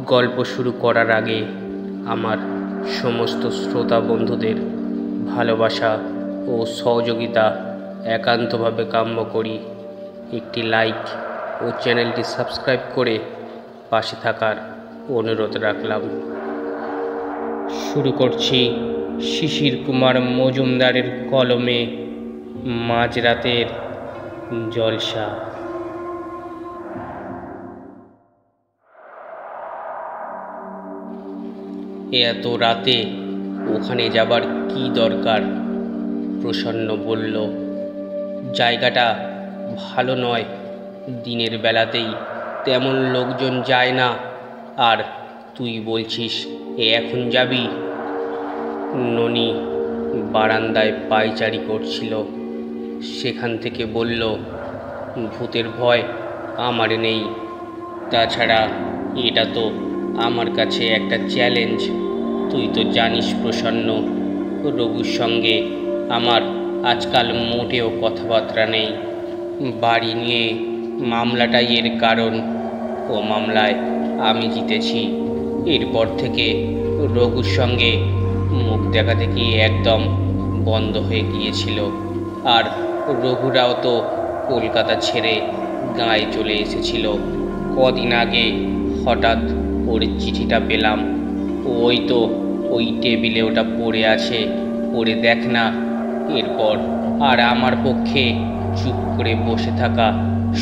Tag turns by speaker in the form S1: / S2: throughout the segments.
S1: গল্প শুরু করার আগে আমার সমস্ত শ্রোতা বন্ধুদের ভালোবাসা ও সহযোগিতা একান্তভাবে কাম্য করি। একটি লাইক ও চ্যানেলটি সাবস্ক্রাইব করে পাশে থাকার অনুরোধ রাখলাম। শুরু করছি শিশির কুমার মজুমদারের কলমে মাঝরাতের জলসা। এত রাতে ওখানে যাবার কি দরকার? প্রসন্ন বলল, জায়গাটা ভালো নয়, দিনের বেলাতেই তেমন লোকজন যায় না, আর তুই বলছিস এখন যাবি? ননি বারান্দায় পায়চারি করছিল, সেখান থেকে বলল, ভূতের ভয় আমার নেই। তাছাড়া এটা তো আমার কাছে একটা চ্যালেঞ্জ। তুই তো জানিস প্রসন্ন, রঘুর সঙ্গে আমার আজকাল মোটেও কথাবার্তা নেই। বাড়ি নিয়ে মামলাটাই এর কারণ। ও মামলায় আমি জিতেছি। এরপর থেকে রঘুর সঙ্গে মুখ দেখা দেখি একদম বন্ধ হয়ে গিয়েছিল। আর রঘুরাও তো কলকাতা ছেড়ে গাঁয়ে চলে এসেছিল। কদিন আগে হঠাৎ ওর চিঠিটা পেলাম। ওই তো ওই টেবিলে ওটা পড়ে আছে, পড়ে দেখ না। এরপর আর আমার পক্ষে চুপ করে বসে থাকা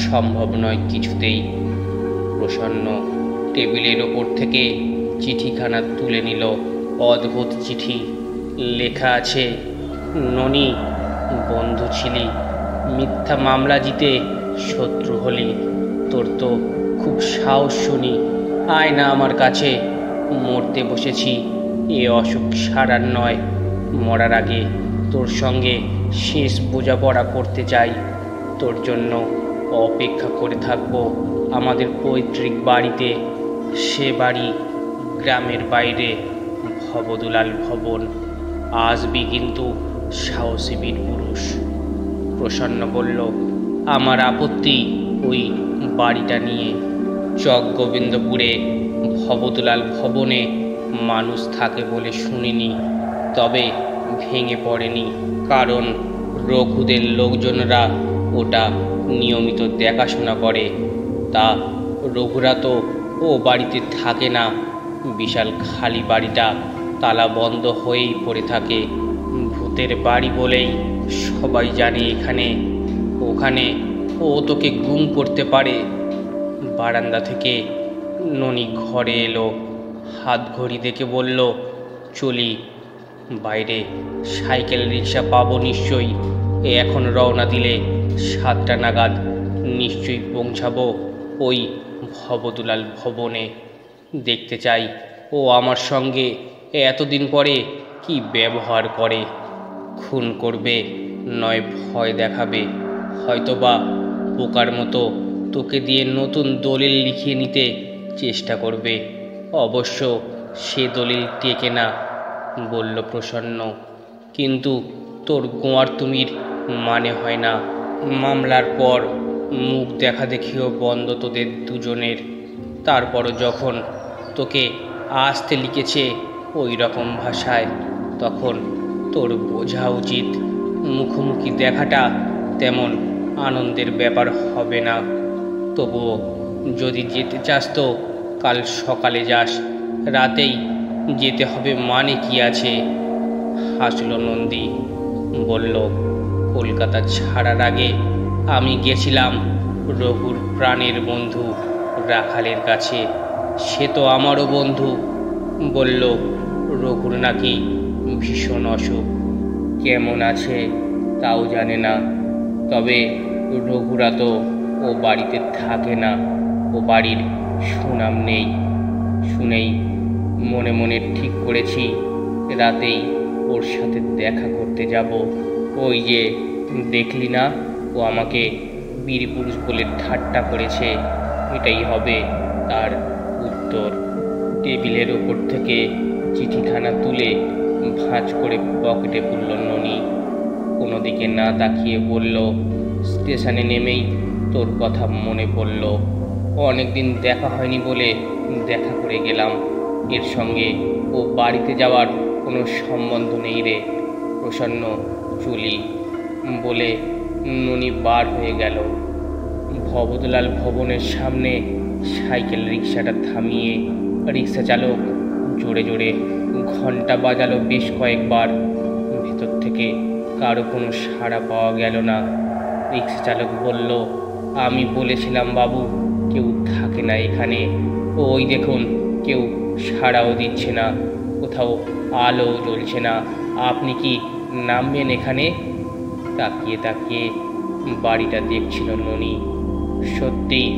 S1: সম্ভব নয় কিছুতেই। প্রসন্ন টেবিলের ওপর থেকে চিঠিখানা তুলে নিল। অদ্ভুত চিঠি। লেখা আছে, ননি, বন্ধু ছিলি, মিথ্যা মামলা জিতে শত্রু হলি। তোর তো খুব সাহস শুনি। আয় না আমার কাছে। মরতে বসেছি, এ অসুখ সারার নয়। মরার আগে তোর সঙ্গে শেষ বোঝাপড়া করতে চাই। তোর জন্য অপেক্ষা করে থাকবো আমাদের পৈতৃক বাড়িতে। সে বাড়ি গ্রামের বাইরে, ভবদুলাল ভবন। আসবি কিন্তু সাহসী বীর পুরুষ। প্রসন্ন বলল, আমার আপত্তি ওই বাড়িটা নিয়ে। চকগোবিন্দপুরে ভবদুলাল ভবনে মানুষ থাকে বলে শুনিনি, তবে ভেঙে পড়েনি, কারণ রঘুদের লোকজনরা ওটা নিয়মিত দেখাশোনা করে। তা রঘুরা তো ও বাড়িতে থাকে না। বিশাল খালি বাড়িটা তালা বন্ধ হয়েই পড়ে থাকে। ভূতের বাড়ি বলেই সবাই জানে এখানে। ওখানে ও তোকে গুম করতে পারে। বারান্দা থেকে ননি ঘরে এলো, হাত ঘড়ি দেখে বলল, চলি। বাইরে সাইকেল রিক্সা পাবো নিশ্চয়ই। এখন রওনা দিলে 7টা নাগাদ নিশ্চয়ই পৌঁছাবো ওই ভবদুলাল ভবনে। দেখতে চাই ও আমার সঙ্গে এতদিন পরে কি ব্যবহার করে। খুন করবে নয় ভয় দেখাবে, হয়তোবা পোকার মতো তোকে দিয়ে নতুন দলিল লিখিয়ে নিতে চেষ্টা করবে। অবশ্য সে দলিল টেকে না, বলল প্রসন্ন। কিন্তু তোর গোয়ার তুমির মানে হয় না। মামলার পর মুখ দেখা দেখিও বন্ধ তোদের দুজনের। তারপরও যখন তোকে আসতে লিখেছে ওই রকম ভাষায়, তখন তোর বোঝা উচিত মুখোমুখি দেখাটা তেমন আনন্দের ব্যাপার হবে না। তবুও যদি যেতে চাস তো কাল সকালে যাস, রাতেই যেতে হবে মানে কি আছে? হাসল নন্দী, বলল, কলকাতা ছাড়ার আগে আমি গেছিলাম রঘুর প্রাণের বন্ধু রাখালের কাছে। সে তো আমারও বন্ধু। বলল, রঘুর নাকি ভীষণ অসুখ, কেমন আছে তাও জানে না। তবে রঘুরা তো ও বাড়িতে থাকে না, ও বাড়ির সুনাম নেই। শুনেই মনে মনে ঠিক করেছি রাতেই ওর সাথে দেখা করতে যাব। ওই যে দেখলি না, ও আমাকে বীর পুরুষ বলে ঠাট্টা করেছে, এটাই হবে তার উত্তর। টেবিলের ওপর থেকে চিঠিখানা তুলে ভাঁজ করে পকেটে পুরল ননি। কোনো দিকে না তাকিয়ে বলল, স্টেশনে নেমেই তোর কথা মনে পড়ল। অনেকদিন দেখা হয়নি বলে দেখা করে গেলাম। এর সঙ্গে ও বাড়িতে যাওয়ার কোনো সম্বন্ধ নেই রে প্রসন্ন, চলি বলে ননি বার হয়ে গেল। ভবদলাল ভবনের সামনে সাইকেল রিক্সাটা থামিয়ে রিক্সা চালক জোরে জোরে ঘন্টা বাজালো বেশ কয়েকবার। ভেতর থেকে কারো কোনো সাড়া পাওয়া গেল না। রিক্সা চালক বলল, আমি বলেছিলাম বাবু, কেউ থাকে না এখানে। ওই দেখুন, কেউ সাড়াও দিচ্ছে না, কোথাও আলো জ্বলছে না। আপনি কি নামবেন এখানে? তাকিয়ে তাকিয়ে বাড়িটা দেখছিল ননি। সত্যিই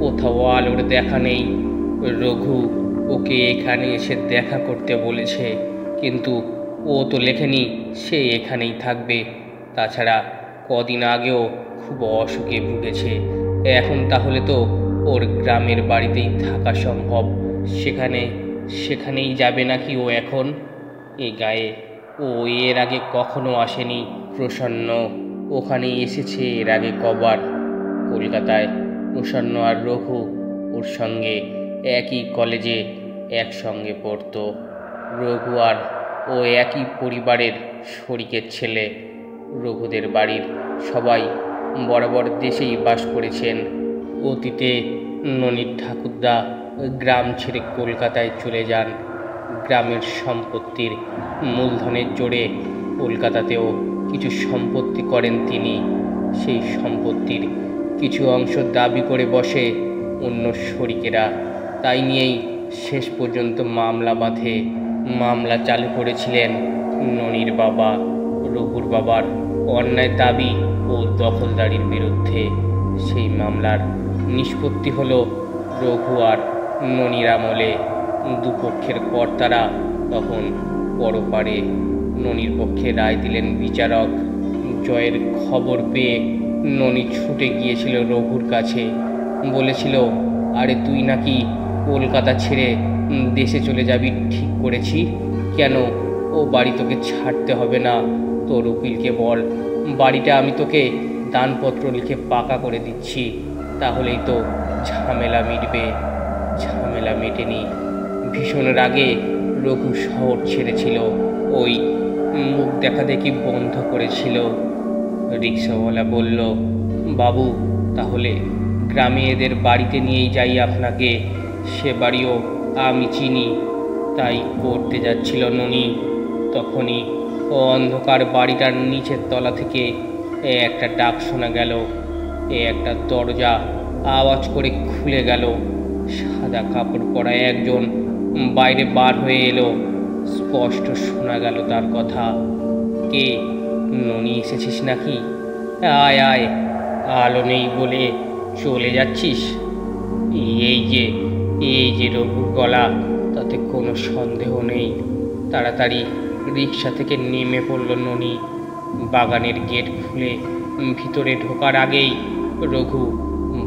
S1: কোথাও আলোর দেখা নেই। রঘু ওকে এখানে এসে দেখা করতে বলেছে, কিন্তু ও তো লেখেনি সে এখানেই থাকবে। তাছাড়া কদিন আগেও খুব অসুখে ভুগেছে। এখন তাহলে তো ওর গ্রামের বাড়িতেই থাকা সম্ভব। সেখানেই যাবে নাকি ও এখন? এ গায়ে ও এর আগে কখনো আসেনি প্রসন্ন। ওখানে এসেছে এর আগে কবার। কলকাতায় প্রসন্ন আর রঘু ওর সঙ্গে একই কলেজে একসঙ্গে পড়তো। রঘু আর ও একই পরিবারের শরিকের ছেলে। রঘুদের বাড়ির সবাই বরাবর দেশেই বাস করেছেন। অতীতে ননির ঠাকুরদা গ্রাম ছেড়ে কলকাতায় চলে যান। গ্রামের সম্পত্তির মূলধনের জোরে কলকাতাতেও কিছু সম্পত্তি করেন তিনি। সেই সম্পত্তির কিছু অংশ দাবি করে বসে অন্য শরিকেরা। তাই নিয়েই শেষ পর্যন্ত মামলা বাঁধে। মামলা চালু করেছিলেন ননির বাবা। রঘুর বাবার অন্যায় দাবি ও দখলদারির বিরুদ্ধে। সেই মামলার নিষ্পত্তি হলো রঘু আর ননির আমলে। দুপক্ষের কর্তারা তখন পরপারে। ননির পক্ষে রায় দিলেন বিচারক। জয়ের খবর পেয়ে ননি ছুটে গিয়েছিল রঘুর কাছে। বলেছিল, আরে তুই নাকি কলকাতা ছেড়ে দেশে চলে যাবি ঠিক করেছি। কেন? ও বাড়ি তোকে ছাড়তে হবে না। তোর উকিলকে বল, বাড়িটা আমি তোকে দানপত্র লিখে পাকা করে দিচ্ছি। তাহলেই তো ঝামেলা মিটবে। ঝামেলা মেটেনি। ভীষণ রাগে রঘু শহর ছেড়েছিল। ওই মুখ দেখা দেখি বন্ধ করেছিল। রিক্সাওয়ালা বলল, বাবু, তাহলে গ্রামে এদের বাড়িতে নিয়েই যাই আপনাকে। সে বাড়িও আমি চিনি। তাই করতে যাচ্ছিল ননি। তখনই ও অন্ধকার বাড়িটার নিচের তলা থেকে একটা ডাক শোনা গেল। একটা দরজা আওয়াজ করে খুলে গেল। সাদা কাপড় পরা একজন বাইরে বার হয়ে এলো। স্পষ্ট শোনা গেল তার কথা, কে? ননি, এসেছিস নাকি? আয় আয়, আলো নেই বলে চলে যাচ্ছিস? এই যে রঘুর গলা, তাতে কোনো সন্দেহ নেই। তাড়াতাড়ি রিক্সা থেকে নেমে পড়ল ননি। বাগানের গেট খুলে ভিতরে ঢোকার আগেই রঘু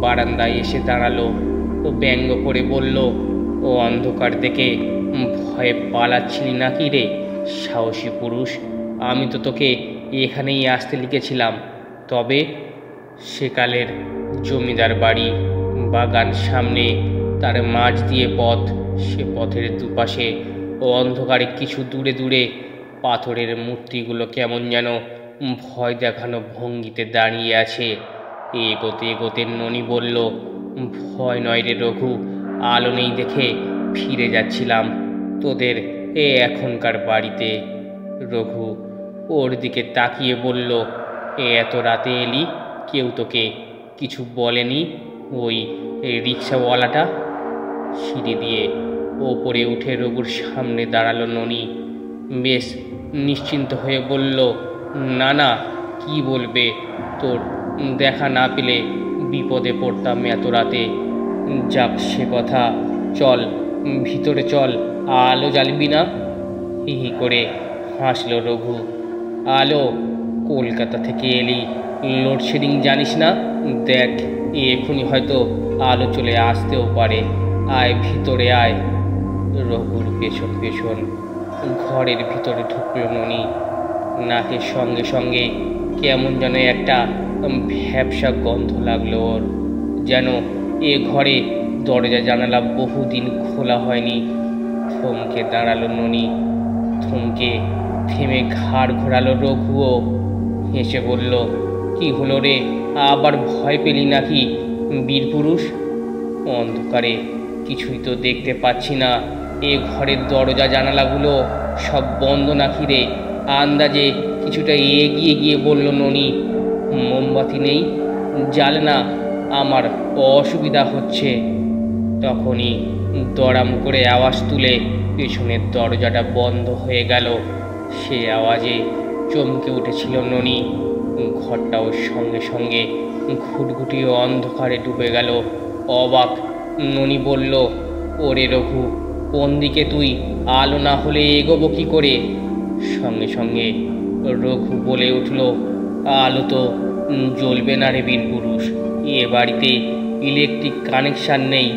S1: বারান্দায় এসে দাঁড়ালো। ও ব্যঙ্গ করে বলল, ও অন্ধকার দেখে ভয়ে পালাচ্ছিলি নাকি রে সাহসী পুরুষ? আমি তো তোকে এখানেই আসতে লিখেছিলাম। তবে সেকালের জমিদার বাড়ি, বাগান সামনে, তার মাঝ দিয়ে পথ। সে পথের দুপাশে ও অন্ধকারে কিছু দূরে দূরে পাথরের মূর্তিগুলো কেমন যেন ভয় দেখানো ভঙ্গিতে দাঁড়িয়ে আছে। এগোতে এগোতে ননি বলল, ভয় নয় রে রঘু, আলো নেই দেখে ফিরে যাচ্ছিলাম তোদের এখনকার বাড়িতে। রঘু ওর দিকে তাকিয়ে বলল, এত রাতে এলি? কেউ তোকে কিছু বলেনি? ওই রিক্সাওয়ালাটা? সিঁড়ি দিয়ে ওপরে উঠে রঘুর সামনে দাঁড়ালো ননি। বেশ নিশ্চিন্ত হয়ে বলল, না না, কি বলবে? তোর দেখা না পেলে বিপদে পড়তাম এত রাতে। যাক সে কথা, চল ভিতরে চল। আলো জ্বালবি না? হি হি করে হাসল রঘু। আলো? কলকাতা থেকে এলি, লোডশেডিং জানিস না? দেখ, এখনই হয়তো আলো চলে আসতেও পারে। আয় ভিতরে আয়। রঘুর পেছন পেছন ঘরের ভিতরে ঢুকলো ননি। নাকের সঙ্গে সঙ্গে কেমন যেন একটা ভ্যাপসা গন্ধ লাগলো ওর, যেন এ ঘরে দরজা জানালা বহুদিন খোলা হয়নি। থমকে দাঁড়ালো ননি। থমকে থেমে ঘাড় ঘোরালো রঘুও। হেসে বলল, কি হলো রে, আবার ভয় পেলি নাকি বীরপুরুষ? অন্ধকারে কিছুই তো দেখতে পাচ্ছি না। এ ঘরের দরজা জানালাগুলো সব বন্ধ নাকি রে? আন্দাজে কিছুটা এগিয়ে গিয়ে বলল ননি। মোমবাতি নেই, জ্বাল না, আমার অসুবিধা হচ্ছে। তখনই দড়াম করে আওয়াজ তুলে পেছনের দরজাটা বন্ধ হয়ে গেল। সে আওয়াজে চমকে উঠেছিল ননি। ঘরটাও সঙ্গে সঙ্গে ঘুটঘুটিয়ে অন্ধকারে ডুবে গেল। অবাক ননি বলল, ওরে রঘু, কোন দিকে তুই? আলো না হলে এগোবো কি করে? সঙ্গে সঙ্গে রঘু বলে উঠল, আলো তো জ্বলবে না রে বীরপুরুষ। এ বাড়িতে ইলেকট্রিক কানেকশান নেই,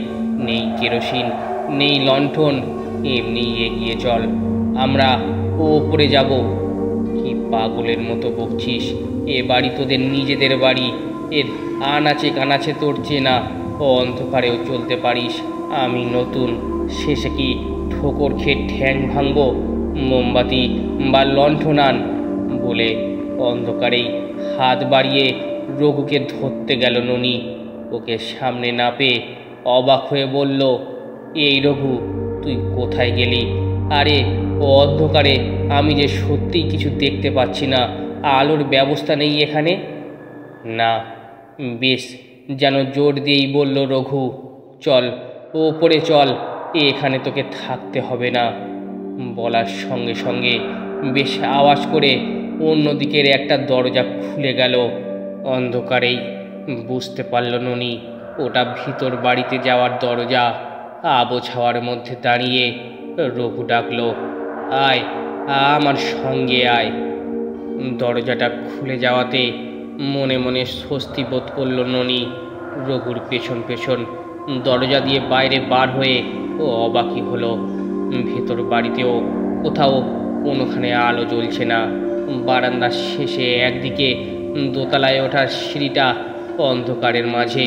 S1: নেই কেরোসিন, নেই লণ্ঠন। এমনি এগিয়ে চল, আমরা ওপরে যাব। কি পাগলের মতো বকছিস? এ বাড়ি তোদের নিজেদের বাড়ি। এর আনাচে কানাচে তোর চেনা। অন্ধকারেও চলতে পারিস। আমি নতুন, শেষে কি ঠোকর খেয়ে ঠ্যাং ভাঙবো? মোমবাতি বা লণ্ঠন আন বলে অন্ধকারেই হাত বাড়িয়ে রঘুকে ধরতে গেল ননি। ওকে সামনে না পেয়ে অবাক হয়ে বলল, এই রঘু, তুই কোথায় গেলি? আরে অন্ধকারে আমি যে সত্যিই কিছু দেখতে পাচ্ছি না। আলোর ব্যবস্থা নেই এখানে? না, বেশ যেন জোর দিয়েই বলল রঘু, চল ওপরে চল, এখানে তোকে থাকতে হবে না। বলার সঙ্গে সঙ্গে বেশ আওয়াজ করে অন্যদিকের একটা দরজা খুলে গেল। অন্ধকারেই বুঝতে পারল ননি ওটা ভিতর বাড়িতে যাওয়ার দরজা। আবো ছাওয়ার মধ্যে দাঁড়িয়ে রঘু ডাকল, আয়, আমার সঙ্গে আয়। দরজাটা খুলে যাওয়াতে মনে মনে স্বস্তি বোধ করল ননি। রঘুর পেছন পেছন দরজা দিয়ে বাইরে বার হয়ে ও অবাকই হলো। ভেতর বাড়িতেও কোথাও কোনোখানে আলো জ্বলছে না। বারান্দার শেষে একদিকে দোতলায় ওঠার সিঁড়িটা অন্ধকারের মাঝে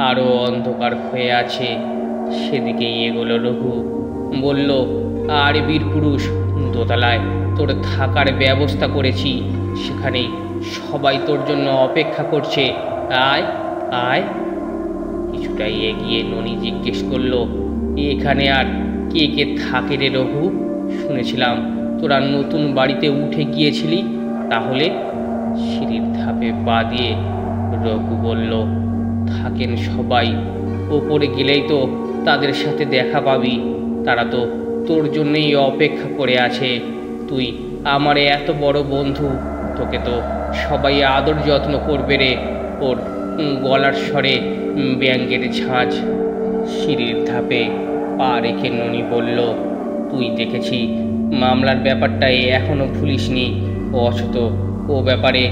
S1: আরও অন্ধকার হয়ে আছে। সেদিকেই এগোলো রঘু। বলল, আরে বীরপুরুষ, দোতলায় তোর থাকার ব্যবস্থা করেছি। সেখানেই সবাই তোর জন্য অপেক্ষা করছে। আয় আয়। কিছুটা এগিয়ে ননি জিজ্ঞেস করল, এখানে আর কে কে থাকে রে রঘু? শুনেছিলাম তোরা নতুন বাড়িতে উঠে গিয়েছিলি। তাহলে? সিঁড়ির ধাপে পা দিয়ে রঘু বলল, থাকেন সবাই। ওপরে গেলেই তো তাদের সাথে দেখা পাবি। তারা তো তোর জন্যই অপেক্ষা করে আছে। তুই আমার এত বড় বন্ধু, তোকে তো সবাই আদর যত্ন করবে রে। ওর গলার স্বরে ব্যঙ্গের ঝাঁঝ। সিঁড়ির ধাপে পা রেখে ননি বলল, তুই দেখেছি মামলার ব্যাপারটাই এখনো ভুলিসনি। অথচ ও ব্যাপারে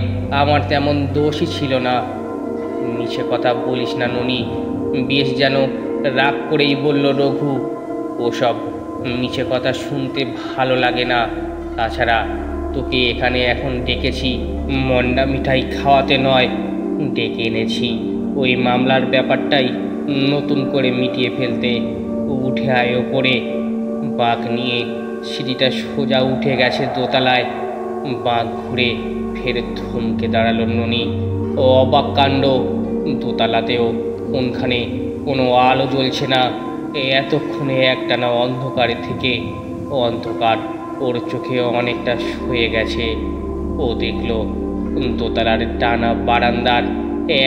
S1: আমার তেমন দোষই ছিল না। মিছে কথা বলিস না ননি। বেশ যেন রাগ করেই বলল রঘু, ওসব মিছে কথা শুনতে ভালো লাগে না। তাছাড়া তোকে এখানে এখন ডেকেছি মন্ডা মিঠাই খাওয়াতে নয়, ডেকে এনেছি ওই মামলার ব্যাপারটাই নতুন করে মিটিয়ে ফেলতে। উঠে আয় ওপরে। বাঁক নিয়ে সিঁড়িটা সোজা উঠে গেছে দোতলায়। বাঁক ঘুরে ফের থমকে দাঁড়ালো ননি। ও অবাক কাণ্ড, দোতলাতেও কোনখানে কোনো আলো জ্বলছে না। এতক্ষণে একটানা অন্ধকারে থেকে অন্ধকার ওর চোখে অনেকটা সয়ে গেছে। ও দেখল দোতলার টানা বারান্দার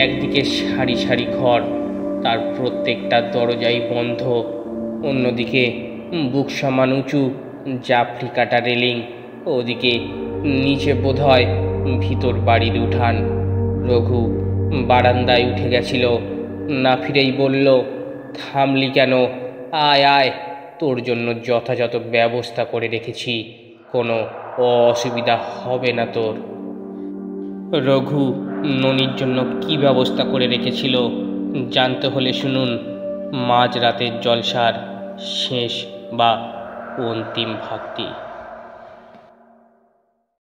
S1: একদিকে সারি সারি ঘর, তার প্রত্যেকটা দরজাই বন্ধ। অন্যদিকে বুক সমান উঁচু জাফরি কাটা রেলিং। ওদিকে নিচে বোধহয় ভিতর বাড়ির উঠান। রঘু বারান্দায় উঠে গেছিল, না ফিরেই বলল, থামলি কেন? আয় আয়, তোর জন্য যথাযথ ব্যবস্থা করে রেখেছি। কোনো অসুবিধা হবে না তোর। রঘু ননির জন্য কি ব্যবস্থা করে রেখেছিল জানতে হলে শুনুন মাঝরাতের জলসার শেষ বা অন্তিম ভাগটি।